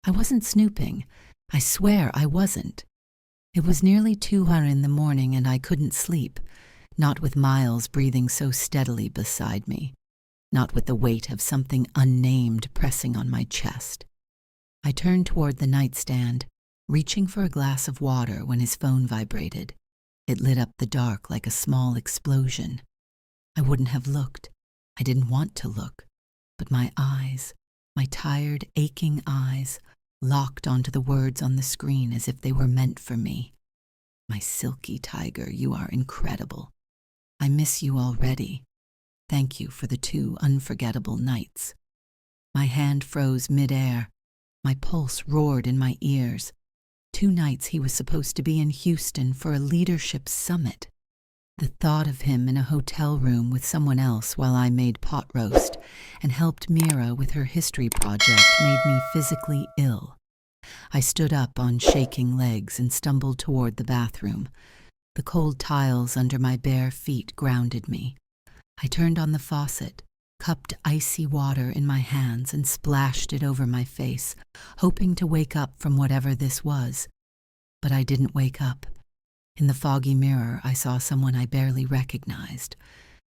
I wasn't snooping. I swear I wasn't. It was nearly 2 in the morning and I couldn't sleep, not with Miles breathing so steadily beside me, not with the weight of something unnamed pressing on my chest. I turned toward the nightstand, reaching for a glass of water when his phone vibrated. It lit up the dark like a small explosion. I wouldn't have looked. I didn't want to look. But my eyes, my tired, aching eyes, locked onto the words on the screen as if they were meant for me. My silky tiger, you are incredible. I miss you already. Thank you for the 2 unforgettable nights. My hand froze midair. My pulse roared in my ears. 2 nights he was supposed to be in Houston for a leadership summit. The thought of him in a hotel room with someone else while I made pot roast and helped Mira with her history project made me physically ill. I stood up on shaking legs and stumbled toward the bathroom. The cold tiles under my bare feet grounded me. I turned on the faucet, cupped icy water in my hands and splashed it over my face, hoping to wake up from whatever this was. But I didn't wake up. In the foggy mirror, I saw someone I barely recognized.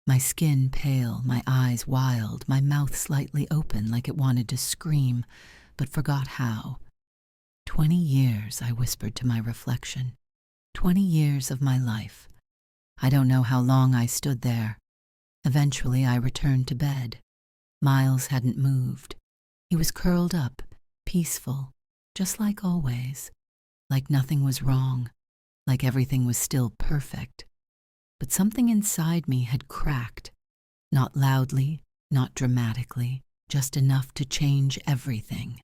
My skin pale, my eyes wild, my mouth slightly open like it wanted to scream, but forgot how. 20 years, I whispered to my reflection. 20 years of my life. I don't know how long I stood there. Eventually, I returned to bed. Miles hadn't moved. He was curled up, peaceful, just like always, like nothing was wrong. Like everything was still perfect. But something inside me had cracked, not loudly, not dramatically, just enough to change everything.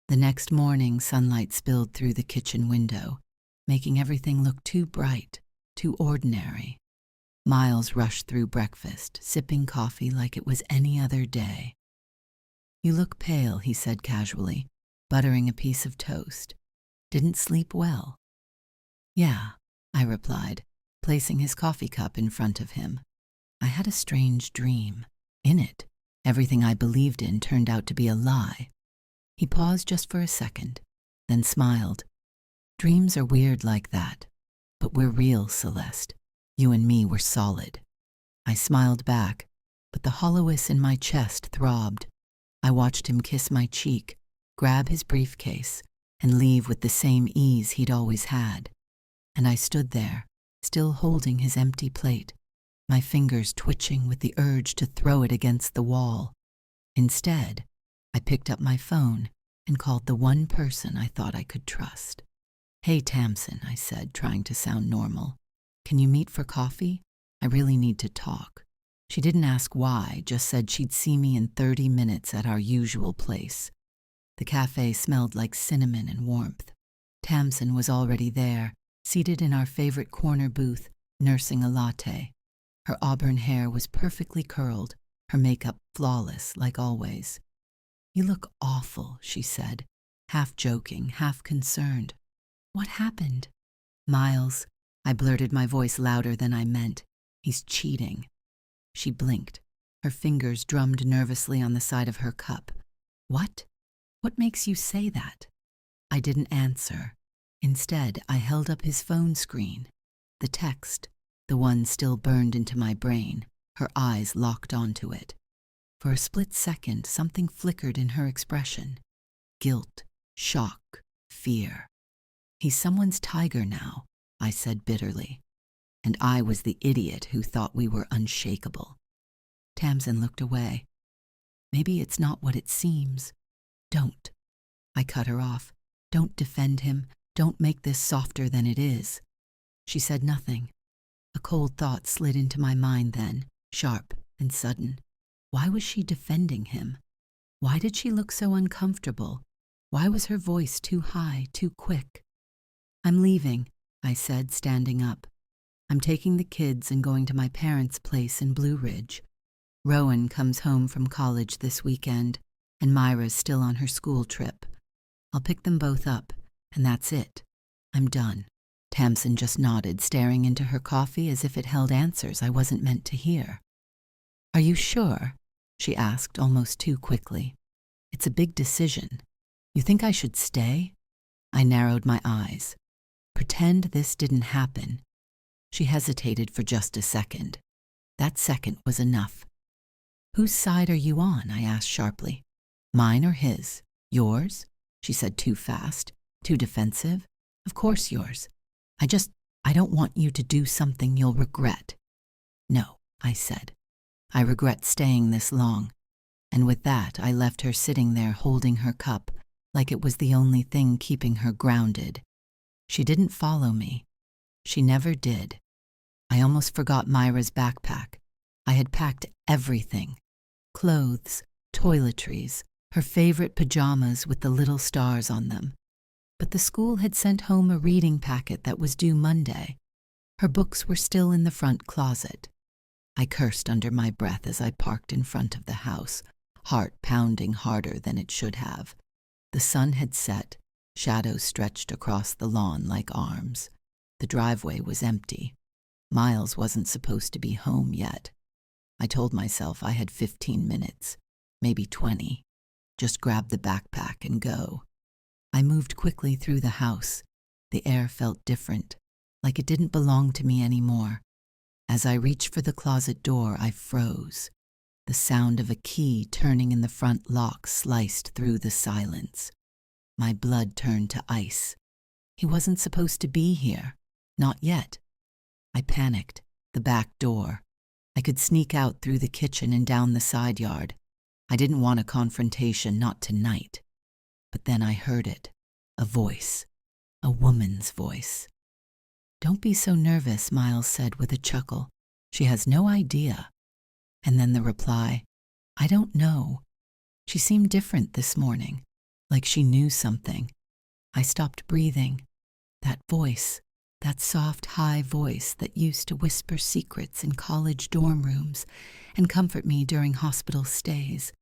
The next morning, sunlight spilled through the kitchen window, making everything look too bright, too ordinary. Miles rushed through breakfast, sipping coffee like it was any other day. "You look pale," he said casually, buttering a piece of toast. "Didn't sleep well." "Yeah," I replied, placing his coffee cup in front of him. I had a strange dream. In it, everything I believed in turned out to be a lie. He paused just for a second, then smiled. "Dreams are weird like that, but we're real, Celeste. You and me were solid." I smiled back, but the hollowness in my chest throbbed. I watched him kiss my cheek, grab his briefcase, and leave with the same ease he'd always had. And I stood there, still holding his empty plate, my fingers twitching with the urge to throw it against the wall. Instead, I picked up my phone and called the one person I thought I could trust. "Hey, Tamsin," I said, trying to sound normal. "Can you meet for coffee? I really need to talk." She didn't ask why, just said she'd see me in 30 minutes at our usual place. The cafe smelled like cinnamon and warmth. Tamsin was already there, seated in our favorite corner booth, nursing a latte. Her auburn hair was perfectly curled, her makeup flawless, like always. "You look awful," she said, half joking, half concerned. "What happened?" "Miles," I blurted, my voice louder than I meant. "He's cheating." She blinked. Her fingers drummed nervously on the side of her cup. "What? What makes you say that?" I didn't answer. Instead, I held up his phone screen. The text, the one still burned into my brain, her eyes locked onto it. For a split second, something flickered in her expression. Guilt, shock, fear. "He's someone's tiger now," I said bitterly. And I was the idiot who thought we were unshakable. Tamsin looked away. "Maybe it's not what it seems." "Don't." I cut her off. "Don't defend him. Don't make this softer than it is." She said nothing. A cold thought slid into my mind then, sharp and sudden. Why was she defending him? Why did she look so uncomfortable? Why was her voice too high, too quick? "I'm leaving," I said, standing up. "I'm taking the kids and going to my parents' place in Blue Ridge. Rowan comes home from college this weekend, and Myra's still on her school trip. I'll pick them both up, and that's it. I'm done." Tamsin just nodded, staring into her coffee as if it held answers I wasn't meant to hear. "Are you sure?" she asked almost too quickly. "It's a big decision. You think I should stay? I narrowed my eyes. Pretend this didn't happen. She hesitated for just a second. That second was enough. Whose side are you on? I asked sharply. Mine or his? Yours? She said too fast, too defensive. Of course yours. I don't want you to do something you'll regret. No, I said. I regret staying this long. And with that, I left her sitting there holding her cup like it was the only thing keeping her grounded. She didn't follow me. She never did. I almost forgot Myra's backpack. I had packed everything. Clothes, toiletries, her favorite pajamas with the little stars on them. But the school had sent home a reading packet that was due Monday. Her books were still in the front closet. I cursed under my breath as I parked in front of the house, heart pounding harder than it should have. The sun had set, shadows stretched across the lawn like arms. The driveway was empty. Miles wasn't supposed to be home yet. I told myself I had 15 minutes, maybe 20. Just grab the backpack and go. I moved quickly through the house. The air felt different, like it didn't belong to me anymore. As I reached for the closet door, I froze. The sound of a key turning in the front lock sliced through the silence. My blood turned to ice. He wasn't supposed to be here. Not yet. I panicked. The back door. I could sneak out through the kitchen and down the side yard. I didn't want a confrontation, not tonight. But then I heard it. A voice. A woman's voice. Don't be so nervous, Miles said with a chuckle. She has no idea. And then the reply, I don't know. She seemed different this morning, like she knew something. I stopped breathing. That voice, that soft, high voice that used to whisper secrets in college dorm rooms and comfort me during hospital stays.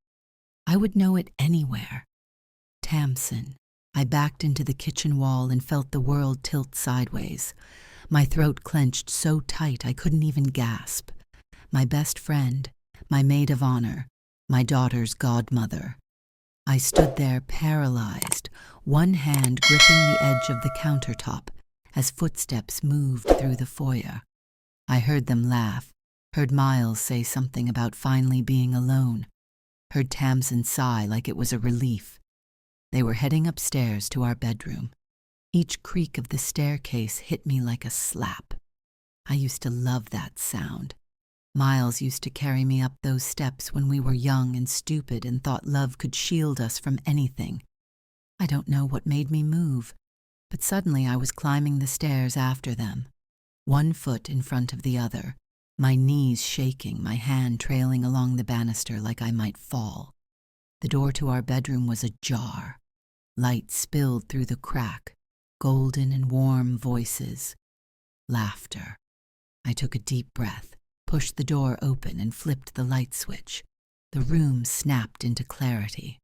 I would know it anywhere. Tamsin. I backed into the kitchen wall and felt the world tilt sideways. My throat clenched so tight I couldn't even gasp. My best friend, my maid of honor, my daughter's godmother. I stood there paralyzed, one hand gripping the edge of the countertop as footsteps moved through the foyer. I heard them laugh, heard Miles say something about finally being alone, heard Tamsin sigh like it was a relief. They were heading upstairs to our bedroom. Each creak of the staircase hit me like a slap. I used to love that sound. Miles used to carry me up those steps when we were young and stupid and thought love could shield us from anything. I don't know what made me move, but suddenly I was climbing the stairs after them, one foot in front of the other, my knees shaking, my hand trailing along the banister like I might fall. The door to our bedroom was ajar. Light spilled through the crack, golden and warm voices. Laughter. I took a deep breath, pushed the door open and flipped the light switch. The room snapped into clarity.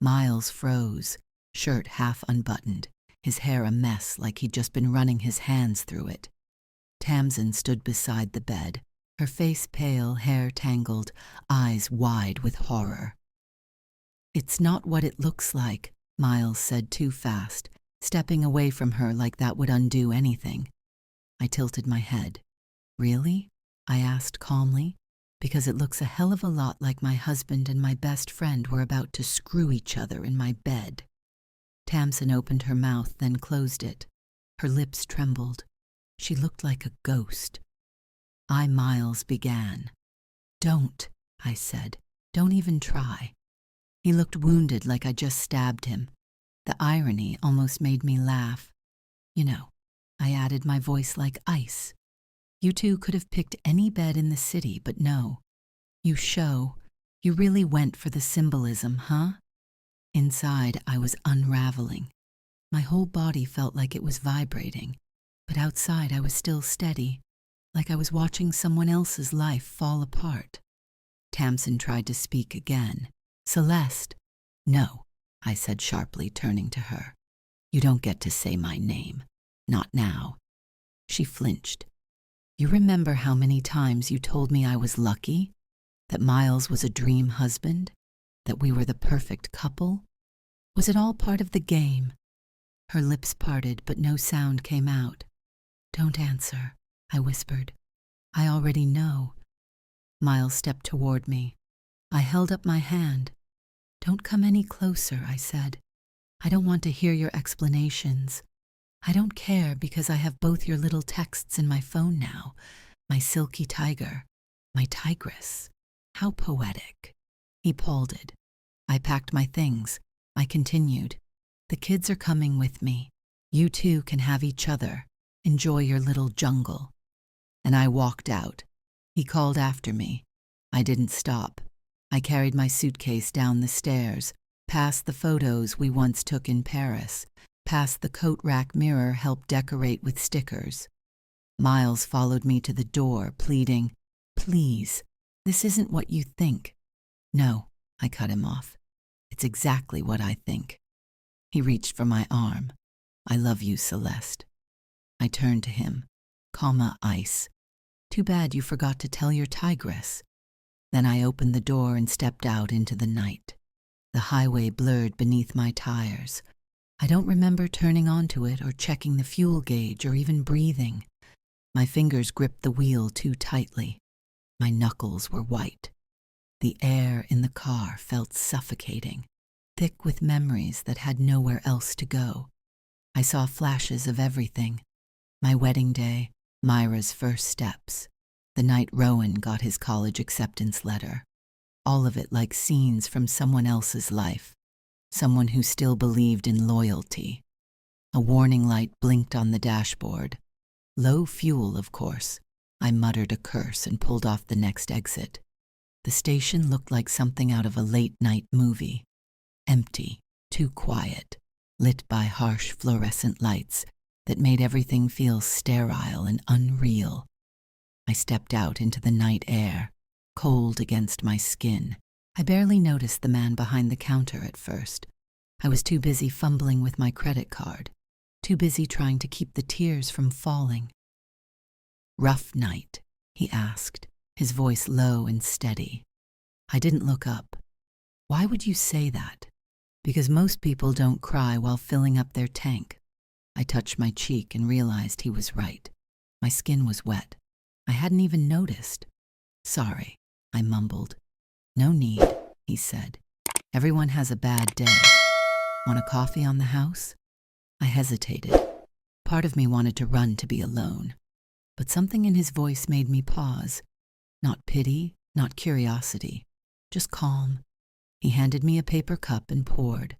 Miles froze, shirt half unbuttoned, his hair a mess like he'd just been running his hands through it. Tamsin stood beside the bed, her face pale, hair tangled, eyes wide with horror. It's not what it looks like, Miles said too fast, stepping away from her like that would undo anything. I tilted my head. Really? I asked calmly, because it looks a hell of a lot like my husband and my best friend were about to screw each other in my bed. Tamsin opened her mouth, then closed it. Her lips trembled. She looked like a ghost. Miles began. Don't, I said. Don't even try. He looked wounded like I just stabbed him. The irony almost made me laugh. You know, I added, my voice like ice. You two could have picked any bed in the city, but no. You really went for the symbolism, huh? Inside, I was unraveling. My whole body felt like it was vibrating, but outside I was still steady, like I was watching someone else's life fall apart. Tamsin tried to speak again. Celeste. No, I said sharply, turning to her. You don't get to say my name. Not now. She flinched. You remember how many times you told me I was lucky? That Miles was a dream husband? That we were the perfect couple? Was it all part of the game? Her lips parted, but no sound came out. "Don't answer," I whispered. "I already know." Miles stepped toward me. I held up my hand. "Don't come any closer," I said. "I don't want to hear your explanations. I don't care because I have both your little texts in my phone now. My silky tiger. My tigress. How poetic." He paled. I packed my things. I continued. "The kids are coming with me. You two can have each other. Enjoy your little jungle." And I walked out. He called after me. I didn't stop. I carried my suitcase down the stairs, past the photos we once took in Paris, past the coat rack mirror helped decorate with stickers. Miles followed me to the door, pleading, "Please, this isn't what you think." "No," I cut him off. "It's exactly what I think." He reached for my arm. "I love you, Celeste." I turned to him. "Calma ice. Too bad you forgot to tell your tigress." Then I opened the door and stepped out into the night. The highway blurred beneath my tires. I don't remember turning onto it or checking the fuel gauge or even breathing. My fingers gripped the wheel too tightly. My knuckles were white. The air in the car felt suffocating, thick with memories that had nowhere else to go. I saw flashes of everything. My wedding day, Myra's first steps, the night Rowan got his college acceptance letter. All of it like scenes from someone else's life, someone who still believed in loyalty. A warning light blinked on the dashboard. Low fuel, of course. I muttered a curse and pulled off the next exit. The station looked like something out of a late-night movie. Empty, too quiet, lit by harsh fluorescent lights that made everything feel sterile and unreal. I stepped out into the night air, cold against my skin. I barely noticed the man behind the counter at first. I was too busy fumbling with my credit card, too busy trying to keep the tears from falling. "Rough night?" he asked, his voice low and steady. I didn't look up. "Why would you say that?" "Because most people don't cry while filling up their tank." I touched my cheek and realized he was right. My skin was wet. I hadn't even noticed. "Sorry," I mumbled. "No need," he said. "Everyone has a bad day. Want a coffee on the house?" I hesitated. Part of me wanted to run to be alone. But something in his voice made me pause. Not pity, not curiosity, just calm. He handed me a paper cup and poured.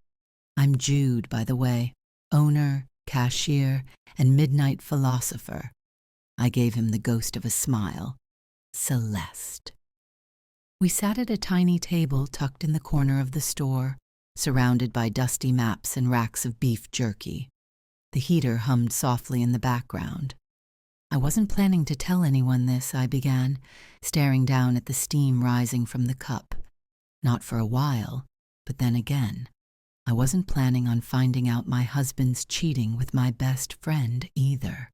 "I'm Jude, by the way, owner, cashier, and midnight philosopher." I gave him the ghost of a smile. "Celeste." We sat at a tiny table tucked in the corner of the store, surrounded by dusty maps and racks of beef jerky. The heater hummed softly in the background. "I wasn't planning to tell anyone this," I began, staring down at the steam rising from the cup. "Not for a while, but then again, I wasn't planning on finding out my husband's cheating with my best friend either."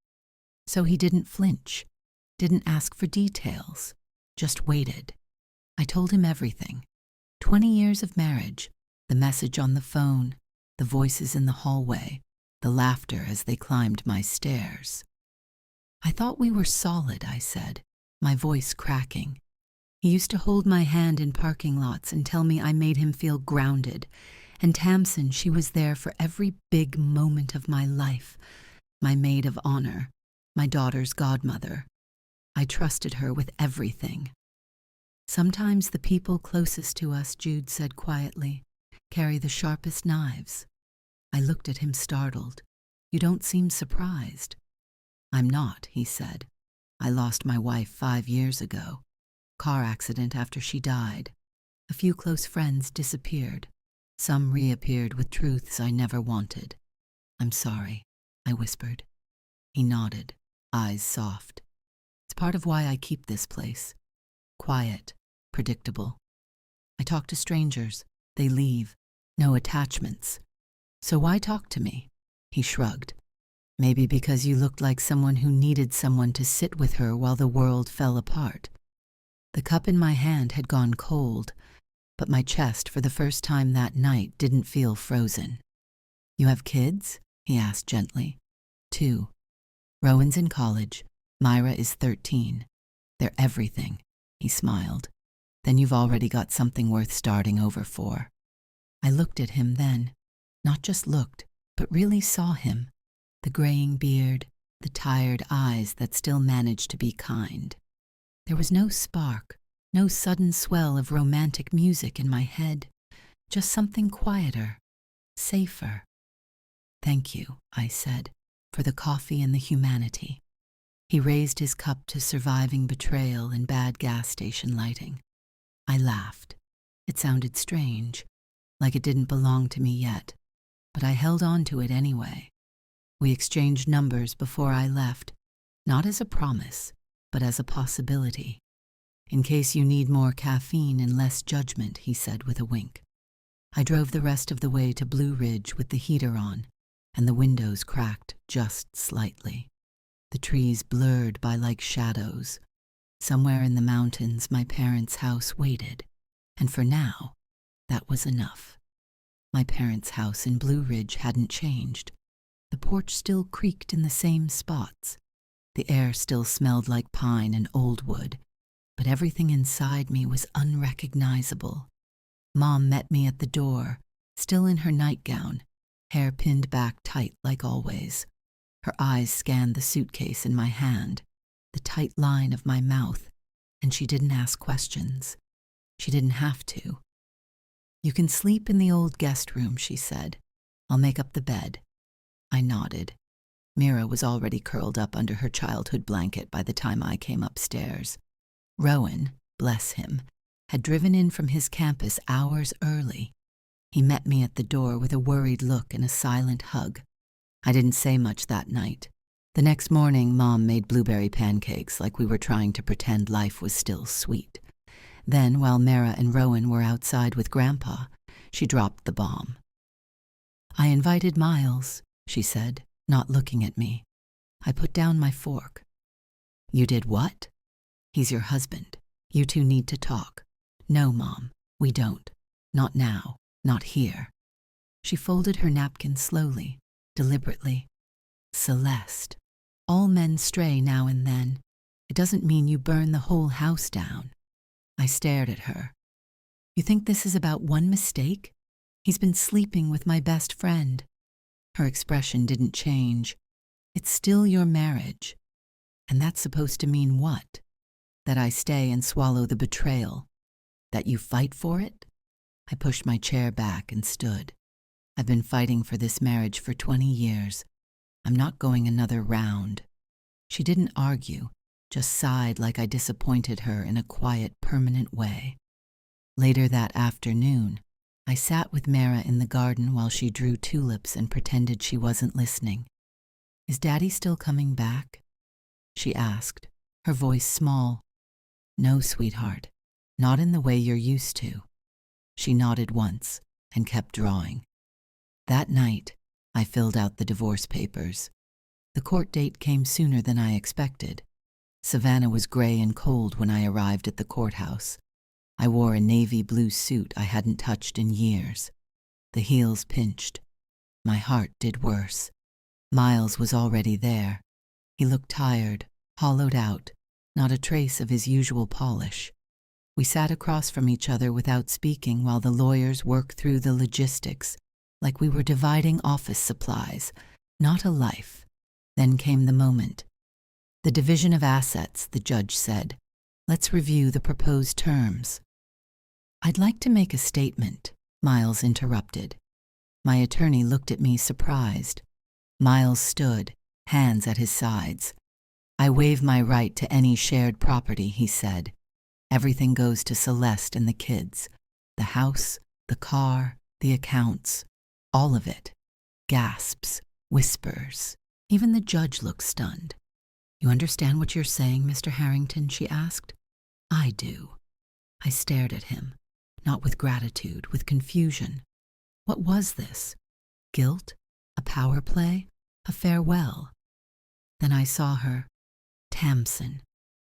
So he didn't flinch, didn't ask for details, just waited. I told him everything. 20 years of marriage, the message on the phone, the voices in the hallway, the laughter as they climbed my stairs. "I thought we were solid," I said, my voice cracking. He used to hold my hand in parking lots and tell me I made him feel grounded. And Tamsin, she was there for every big moment of my life, my maid of honor, my daughter's godmother. I trusted her with everything. "Sometimes the people closest to us," Jude said quietly, "carry the sharpest knives." I looked at him startled. "You don't seem surprised." "I'm not," he said. "I lost my wife 5 years ago. Car accident after she died. A few close friends disappeared. Some reappeared with truths I never wanted. I'm sorry," I whispered. He nodded, eyes soft. "It's part of why I keep this place. Quiet, predictable. I talk to strangers. They leave. No attachments. So why talk to me?" He shrugged. "Maybe because you looked like someone who needed someone to sit with her while the world fell apart." The cup in my hand had gone cold. but my chest for the first time that night didn't feel frozen. "You have kids?" he asked gently. "2. Rowan's in college. Myra is 13. They're everything," he smiled. "Then you've already got something worth starting over for." I looked at him then, not just looked, but really saw him, the graying beard, the tired eyes that still managed to be kind. There was no spark, no sudden swell of romantic music in my head, just something quieter, safer. "Thank you," I said, "for the coffee and the humanity." He raised his cup to surviving betrayal and bad gas station lighting. I laughed. It sounded strange, like it didn't belong to me yet, but I held on to it anyway. We exchanged numbers before I left, not as a promise, but as a possibility. "In case you need more caffeine and less judgment," he said with a wink. I drove the rest of the way to Blue Ridge with the heater on, and the windows cracked just slightly. The trees blurred by like shadows. Somewhere in the mountains, my parents' house waited, and for now, that was enough. My parents' house in Blue Ridge hadn't changed. The porch still creaked in the same spots. The air still smelled like pine and old wood, but everything inside me was unrecognizable. Mom met me at the door, still in her nightgown, hair pinned back tight like always. Her eyes scanned the suitcase in my hand, the tight line of my mouth, and she didn't ask questions. She didn't have to. "You can sleep in the old guest room," she said. "I'll make up the bed." I nodded. Mira was already curled up under her childhood blanket by the time I came upstairs. Rowan, bless him, had driven in from his campus hours early. He met me at the door with a worried look and a silent hug. I didn't say much that night. The next morning, Mom made blueberry pancakes like we were trying to pretend life was still sweet. Then, while Mara and Rowan were outside with Grandpa, she dropped the bomb. "I invited Miles," she said, not looking at me. I put down my fork. "You did what?" "He's your husband. You two need to talk." "No, Mom, we don't. Not now. Not here." She folded her napkin slowly, deliberately. "Celeste, all men stray now and then. It doesn't mean you burn the whole house down." I stared at her. "You think this is about one mistake? He's been sleeping with my best friend." Her expression didn't change. "It's still your marriage. And that's supposed to mean what? That I stay and swallow the betrayal? That you fight for it?" I pushed my chair back and stood. "I've been fighting for this marriage for 20 years. I'm not going another round." She didn't argue, just sighed like I disappointed her in a quiet, permanent way. Later that afternoon, I sat with Mara in the garden while she drew tulips and pretended she wasn't listening. "Is Daddy still coming back?" she asked, her voice small. "No, sweetheart, not in the way you're used to." She nodded once and kept drawing. That night, I filled out the divorce papers. The court date came sooner than I expected. Savannah was gray and cold when I arrived at the courthouse. I wore a navy blue suit I hadn't touched in years. The heels pinched. My heart did worse. Miles was already there. He looked tired, hollowed out, not a trace of his usual polish. We sat across from each other without speaking while the lawyers worked through the logistics, like we were dividing office supplies, not a life. Then came the moment. "The division of assets," the judge said. "Let's review the proposed terms." "I'd like to make a statement," Miles interrupted. My attorney looked at me surprised. Miles stood, hands at his sides. "I waive my right to any shared property," he said. "Everything goes to Celeste and the kids. The house, the car, the accounts, all of it." Gasps, whispers. Even the judge looked stunned. "You understand what you're saying, Mr. Harrington?" she asked. "I do." I stared at him, not with gratitude, with confusion. What was this? Guilt? A power play? A farewell? Then I saw her. Tamsin.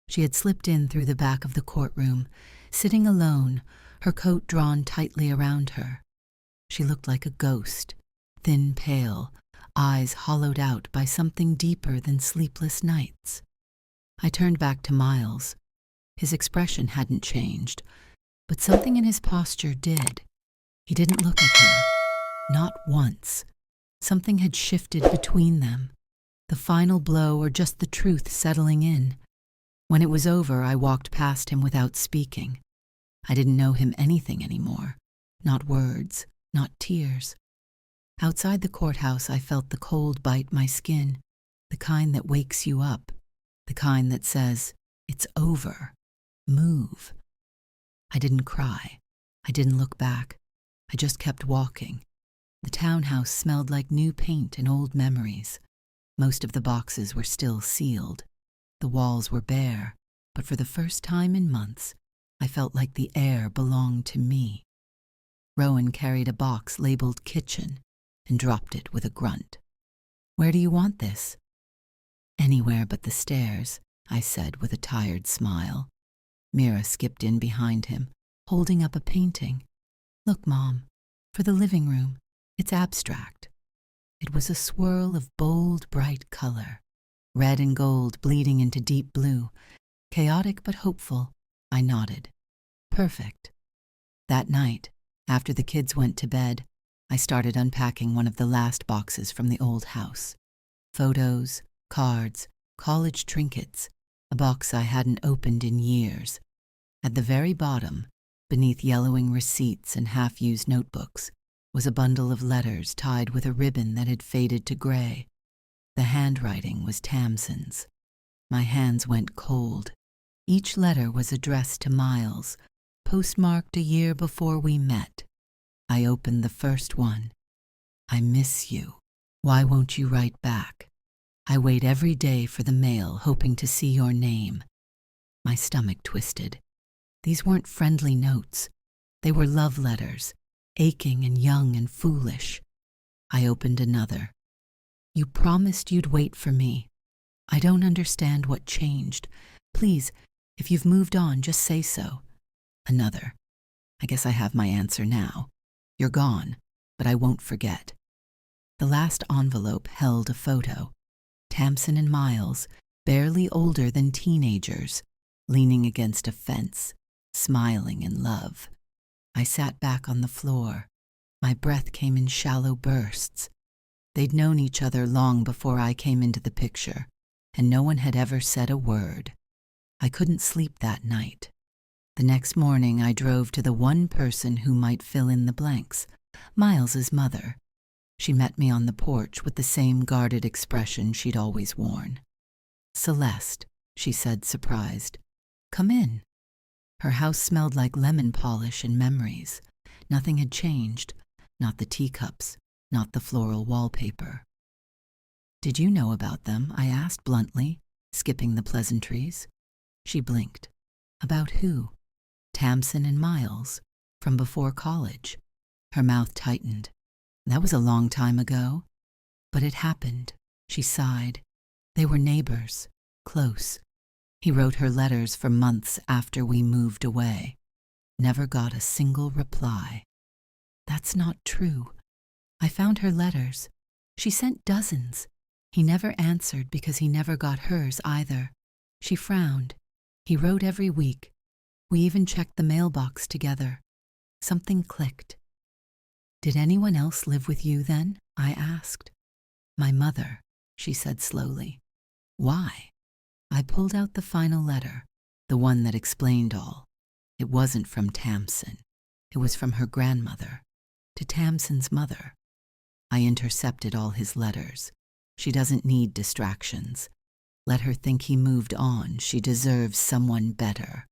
She had slipped in through the back of the courtroom, sitting alone, her coat drawn tightly around her. She looked like a ghost, thin pale, eyes hollowed out by something deeper than sleepless nights. I turned back to Miles. His expression hadn't changed, but something in his posture did. He didn't look at her, not once. Something had shifted between them, the final blow or just the truth settling in. When it was over, I walked past him without speaking. I didn't know him anything anymore, not words, not tears. Outside the courthouse, I felt the cold bite my skin, the kind that wakes you up, the kind that says, "It's over. Move." I didn't cry. I didn't look back. I just kept walking. The townhouse smelled like new paint and old memories. Most of the boxes were still sealed. The walls were bare, but for the first time in months, I felt like the air belonged to me. Rowan carried a box labeled kitchen and dropped it with a grunt. "Where do you want this?" "Anywhere but the stairs," I said with a tired smile. Mira skipped in behind him, holding up a painting. "Look, Mom, for the living room. It's abstract." It was a swirl of bold, bright color, red and gold bleeding into deep blue. Chaotic but hopeful, I nodded. Perfect. That night, after the kids went to bed, I started unpacking one of the last boxes from the old house. Photos, cards, college trinkets, a box I hadn't opened in years. At the very bottom, beneath yellowing receipts and half-used notebooks, was a bundle of letters tied with a ribbon that had faded to gray. The handwriting was Tamsin's. My hands went cold. Each letter was addressed to Miles, postmarked a year before we met. I opened the first one. "I miss you. Why won't you write back? I wait every day for the mail, hoping to see your name." My stomach twisted. These weren't friendly notes. They were love letters, aching and young and foolish. I opened another. "You promised you'd wait for me. I don't understand what changed. Please, if you've moved on, just say so." Another. "I guess I have my answer now. You're gone, but I won't forget." The last envelope held a photo. Tamsin and Miles, barely older than teenagers, leaning against a fence, smiling in love. I sat back on the floor. My breath came in shallow bursts. They'd known each other long before I came into the picture, and no one had ever said a word. I couldn't sleep that night. The next morning, I drove to the one person who might fill in the blanks, Miles's mother. She met me on the porch with the same guarded expression she'd always worn. "Celeste," she said, surprised. "Come in." Her house smelled like lemon polish and memories. Nothing had changed, not the teacups, not the floral wallpaper. "Did you know about them?" I asked bluntly, skipping the pleasantries. She blinked. "About who?" "Tamsin and Miles, from before college." Her mouth tightened. "That was a long time ago." "But it happened," she sighed. "They were neighbors, close. He wrote her letters for months after we moved away. Never got a single reply." "That's not true. I found her letters. She sent dozens. He never answered because he never got hers either." She frowned. "He wrote every week. We even checked the mailbox together. Something clicked." "Did anyone else live with you then?" I asked. "My mother," she said slowly. "Why?" I pulled out the final letter, the one that explained all. It wasn't from Tamsin. It was from her grandmother, to Tamsin's mother. I intercepted all his letters. She doesn't need distractions. Let her think he moved on. She deserves someone better.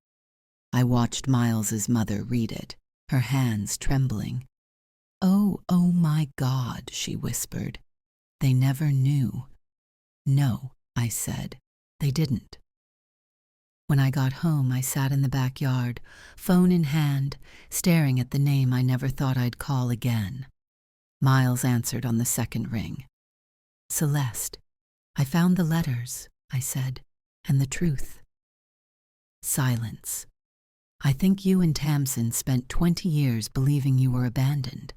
I watched Miles's mother read it, her hands trembling. Oh my God," she whispered. "They never knew." "No," I said. "They didn't." When I got home, I sat in the backyard, phone in hand, staring at the name I never thought I'd call again. Miles answered on the second ring. "Celeste, I found the letters," I said, "and the truth." Silence. I think you and Tamsin spent 20 years believing you were abandoned.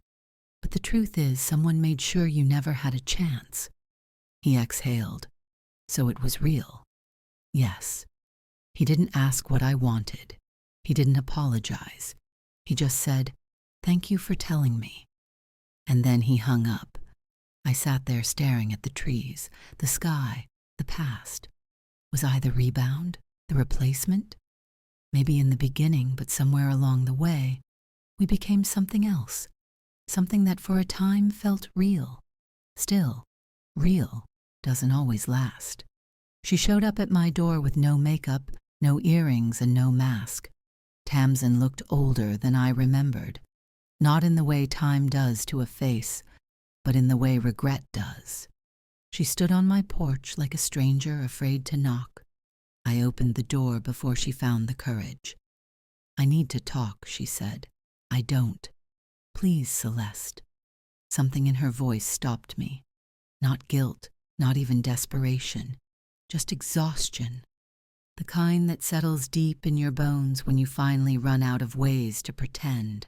But the truth is, someone made sure you never had a chance. He exhaled. So it was real. Yes. He didn't ask what I wanted. He didn't apologize. He just said, "Thank you for telling me." And then he hung up. I sat there staring at the trees, the sky, the past. Was I the rebound, the replacement? Maybe in the beginning, but somewhere along the way, we became something else. Something that for a time felt real. Still, real doesn't always last. She showed up at my door with no makeup, no earrings, and no mask. Tamsin looked older than I remembered, not in the way time does to a face, but in the way regret does. She stood on my porch like a stranger afraid to knock. I opened the door before she found the courage. "I need to talk," she said. "I don't. Please, Celeste." Something in her voice stopped me. Not guilt, not even desperation, just exhaustion. The kind that settles deep in your bones when you finally run out of ways to pretend.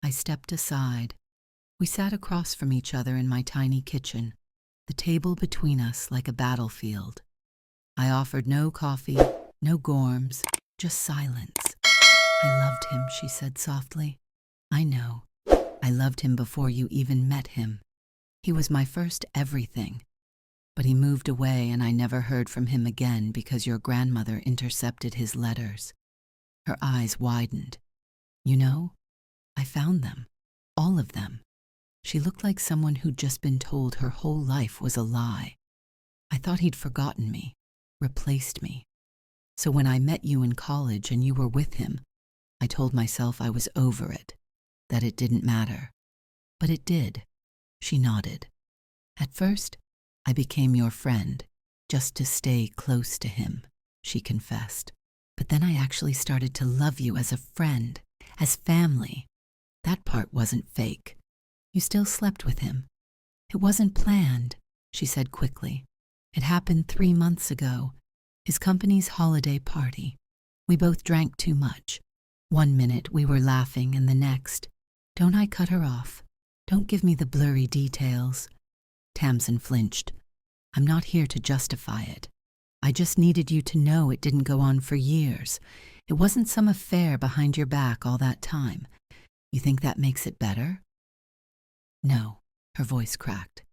I stepped aside. We sat across from each other in my tiny kitchen, the table between us like a battlefield. I offered no coffee, no gorms, just silence. "I loved him," she said softly. "I know. I loved him before you even met him. He was my first everything. But he moved away and I never heard from him again because your grandmother intercepted his letters." Her eyes widened. "You know, I found them. All of them." She looked like someone who'd just been told her whole life was a lie. "I thought he'd forgotten me, replaced me. So when I met you in college and you were with him, I told myself I was over it, that it didn't matter. But it did." She nodded. "At first, I became your friend, just to stay close to him," she confessed. "But then I actually started to love you as a friend, as family. That part wasn't fake. You still slept with him. It wasn't planned," she said quickly. "It happened 3 months ago. His company's holiday party. We both drank too much. One minute we were laughing and the next—" "Don't I cut her off? Don't give me the blurry details." Tamsin flinched. "I'm not here to justify it. I just needed you to know it didn't go on for years. It wasn't some affair behind your back all that time. You think that makes it better?" "No," her voice cracked.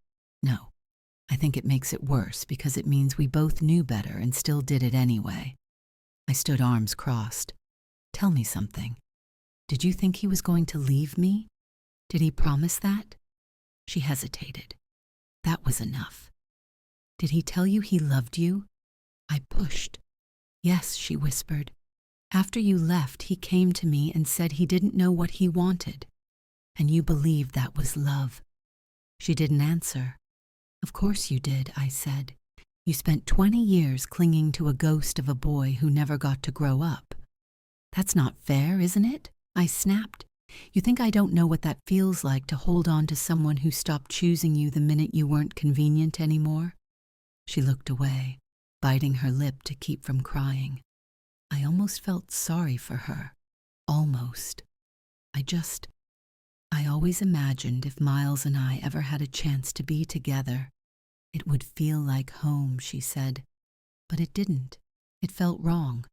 "No. I think it makes it worse because it means we both knew better and still did it anyway." I stood arms crossed. "Tell me something. Did you think he was going to leave me? Did he promise that?" She hesitated. That was enough. "Did he tell you he loved you?" I pushed. "Yes," she whispered. "After you left, he came to me and said he didn't know what he wanted. And you believed that was love." She didn't answer. "Of course you did," I said. "You spent 20 years clinging to a ghost of a boy who never got to grow up." "That's not fair, isn't it?" I snapped. "You think I don't know what that feels like to hold on to someone who stopped choosing you the minute you weren't convenient anymore?" She looked away, biting her lip to keep from crying. I almost felt sorry for her. Almost. I always imagined if Miles and I ever had a chance to be together, it would feel like home, she said. But it didn't. It felt wrong,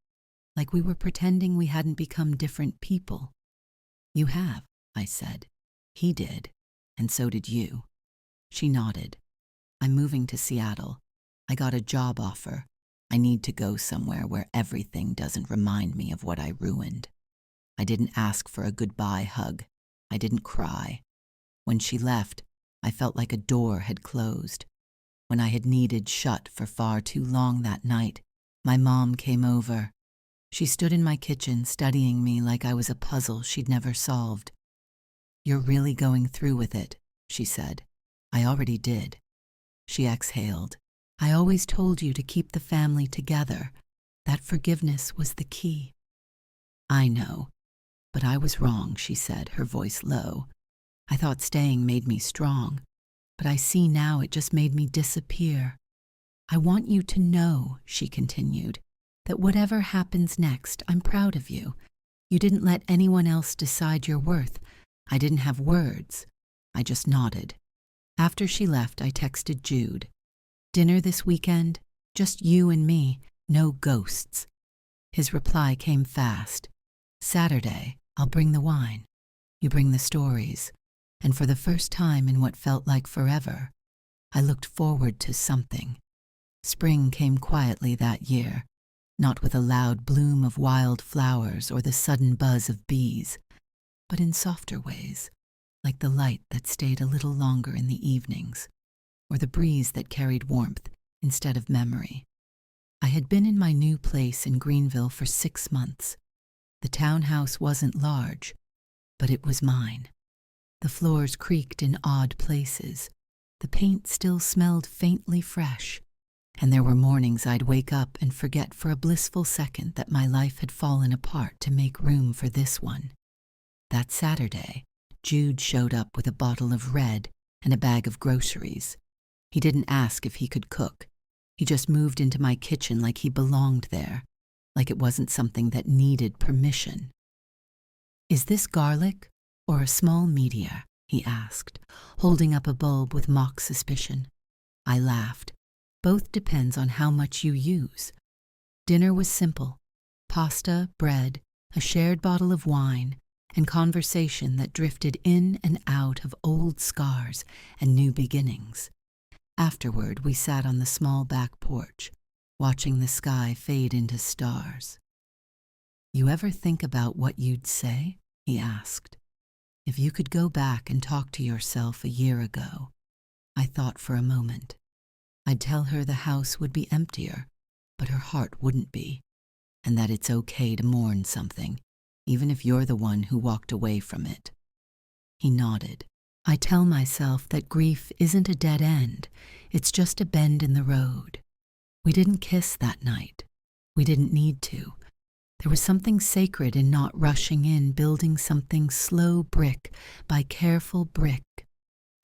like we were pretending we hadn't become different people. "You have," I said. "He did, and so did you." She nodded. "I'm moving to Seattle. I got a job offer. I need to go somewhere where everything doesn't remind me of what I ruined." I didn't ask for a goodbye hug. I didn't cry. When she left, I felt like a door had closed. When I had needed shut for far too long that night, my mom came over. She stood in my kitchen studying me like I was a puzzle she'd never solved. "You're really going through with it," she said. "I already did." She exhaled. "I always told you to keep the family together. That forgiveness was the key." "I know, but I was wrong," she said, her voice low. "I thought staying made me strong, but I see now it just made me disappear. I want you to know," she continued, "that whatever happens next, I'm proud of you. You didn't let anyone else decide your worth. I didn't have words. I just nodded. After she left, I texted Jude. Dinner this weekend? Just you and me, no ghosts. His reply came fast. Saturday, I'll bring the wine. You bring the stories. And for the first time in what felt like forever, I looked forward to something. Spring came quietly that year, not with a loud bloom of wild flowers or the sudden buzz of bees, but in softer ways, like the light that stayed a little longer in the evenings, or the breeze that carried warmth instead of memory. I had been in my new place in Greenville for 6 months. The townhouse wasn't large, but it was mine. The floors creaked in odd places. The paint still smelled faintly fresh, and there were mornings I'd wake up and forget for a blissful second that my life had fallen apart to make room for this one. That Saturday, Jude showed up with a bottle of red and a bag of groceries. He didn't ask if he could cook. He just moved into my kitchen like he belonged there, like it wasn't something that needed permission. Is this garlic or a small meteor? He asked, holding up a bulb with mock suspicion. I laughed. Both depends on how much you use. Dinner was simple. Pasta, bread, a shared bottle of wine, and conversation that drifted in and out of old scars and new beginnings. Afterward, we sat on the small back porch, watching the sky fade into stars. You ever think about what you'd say? He asked. If you could go back and talk to yourself a year ago. I thought for a moment. I'd tell her the house would be emptier, but her heart wouldn't be, and that it's okay to mourn something, even if you're the one who walked away from it. He nodded. I tell myself that grief isn't a dead end, it's just a bend in the road. We didn't kiss that night. We didn't need to. There was something sacred in not rushing in, building something slow brick by careful brick.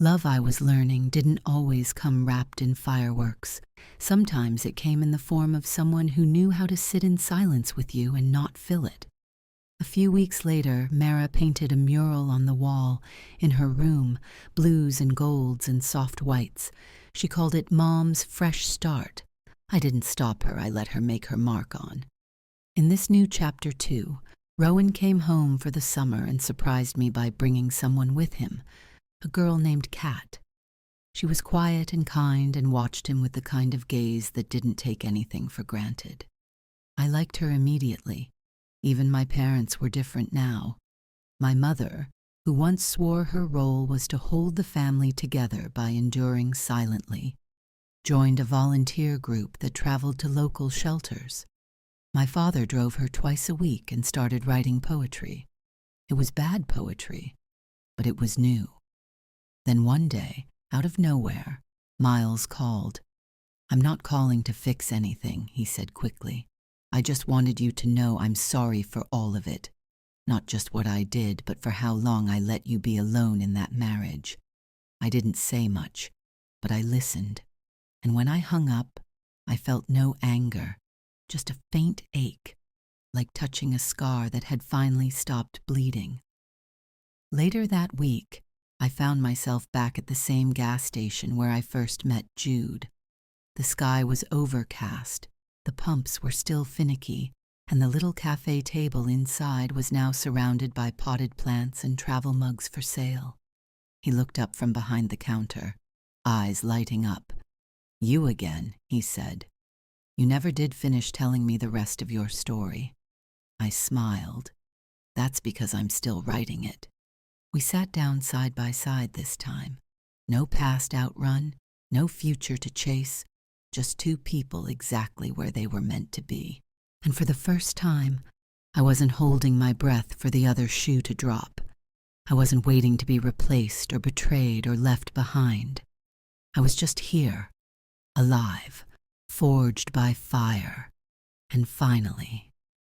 Love, I was learning, didn't always come wrapped in fireworks. Sometimes it came in the form of someone who knew how to sit in silence with you and not fill it. A few weeks later, Mara painted a mural on the wall in her room, blues and golds and soft whites. She called it Mom's Fresh Start. I didn't stop her, I let her make her mark on. In this new chapter too, Rowan came home for the summer and surprised me by bringing someone with him, a girl named Kat. She was quiet and kind and watched him with the kind of gaze that didn't take anything for granted. I liked her immediately. Even my parents were different now. My mother, who once swore her role was to hold the family together by enduring silently, joined a volunteer group that traveled to local shelters. My father drove her twice a week and started writing poetry. It was bad poetry, but it was new. Then one day, out of nowhere, Miles called. I'm not calling to fix anything, he said quickly. I just wanted you to know I'm sorry for all of it. Not just what I did, but for how long I let you be alone in that marriage. I didn't say much, but I listened. And when I hung up, I felt no anger, just a faint ache, like touching a scar that had finally stopped bleeding. Later that week, I found myself back at the same gas station where I first met Jude. The sky was overcast. The pumps were still finicky, and the little cafe table inside was now surrounded by potted plants and travel mugs for sale. He looked up from behind the counter, eyes lighting up. You again, he said. You never did finish telling me the rest of your story. I smiled. That's because I'm still writing it. We sat down side by side this time. No past outrun, no future to chase, just two people exactly where they were meant to be. And for the first time, I wasn't holding my breath for the other shoe to drop. I wasn't waiting to be replaced or betrayed or left behind. I was just here, alive, forged by fire, and finally,